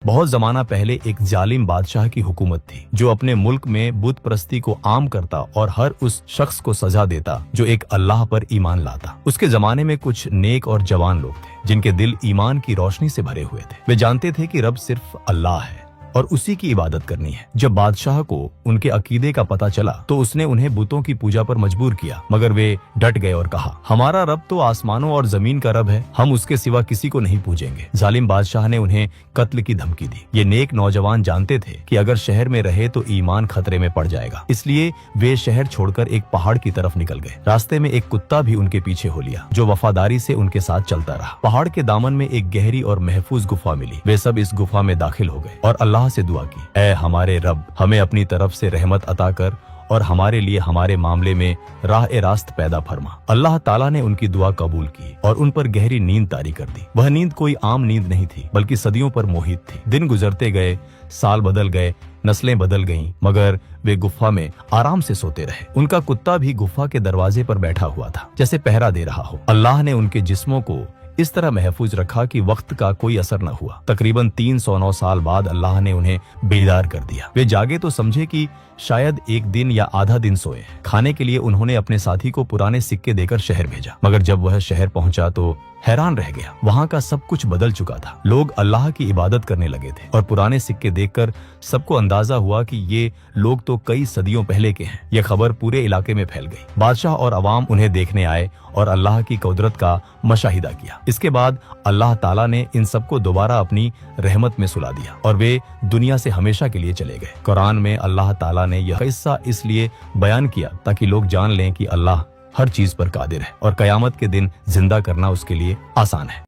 बहुत जमाना पहले एक जालिम बादशाह की हुकूमत थी जो अपने मुल्क में बुत परस्ती को आम करता और हर उस शख्स को सजा देता जो एक अल्लाह पर ईमान लाता। उसके जमाने में कुछ नेक और जवान लोग थे जिनके दिल ईमान की रोशनी से भरे हुए थे। वे जानते थे कि रब सिर्फ अल्लाह है और उसी की इबादत करनी है। जब बादशाह को उनके अकीदे का पता चला तो उसने उन्हें बुतों की पूजा पर मजबूर किया, मगर वे डट गए और कहा, हमारा रब तो आसमानों और जमीन का रब है, हम उसके सिवा किसी को नहीं पूजेंगे। जालिम बादशाह ने उन्हें कत्ल की धमकी दी। ये नेक नौजवान जानते थे कि अगर शहर में रहे तो ईमान खतरे में पड़ जाएगा, इसलिए वे शहर छोड़कर एक पहाड़ की तरफ निकल गए। रास्ते में एक कुत्ता भी उनके पीछे हो लिया जो वफादारी से उनके साथ चलता रहा। पहाड़ के दामन में एक गहरी और महफूज गुफा मिली। वे सब इस गुफा में दाखिल हो गए और अल्लाह से दुआ की, ऐ हमारे रब, हमें अपनी तरफ से रहमत अता कर और हमारे लिए हमारे मामले में राह ए रास्त पैदा फरमा। अल्लाह ताला ने उनकी दुआ कबूल की और उन पर गहरी नींद तारी कर दी। वह नींद कोई आम नींद नहीं थी बल्कि सदियों पर मोहित थी। दिन गुजरते गए, साल बदल गए, नस्लें बदल गईं, मगर वे गुफा में आराम से सोते रहे। उनका कुत्ता भी गुफा के दरवाजे पर बैठा हुआ था जैसे पहरा दे रहा हो। अल्लाह ने उनके जिस्मों को इस तरह महफूज रखा कि वक्त का कोई असर न हुआ। तकरीबन 309 साल बाद अल्लाह ने उन्हें बेदार कर दिया। वे जागे तो समझे कि शायद एक दिन या आधा दिन सोए। खाने के लिए उन्होंने अपने साथी को पुराने सिक्के देकर शहर भेजा, मगर जब वह शहर पहुंचा तो हैरान रह गया। वहां का सब कुछ बदल चुका था। लोग अल्लाह की इबादत करने लगे थे और पुराने सिक्के देखकर सबको अंदाजा हुआ कि ये लोग तो कई सदियों पहले के हैं। यह खबर पूरे इलाके में फैल गई। बादशाह और अवाम उन्हें देखने आए और अल्लाह की कुदरत का मशाहिदा किया। इसके बाद अल्लाह ताला ने इन सबको दोबारा अपनी रहमत में सुला दिया और वे दुनिया से हमेशा के लिए चले गए। कुरान में अल्लाह ताला ने यह किस्सा इसलिए बयान किया ताकि लोग जान लें कि अल्लाह हर चीज पर कादिर है और कयामत के दिन जिंदा करना उसके लिए आसान है।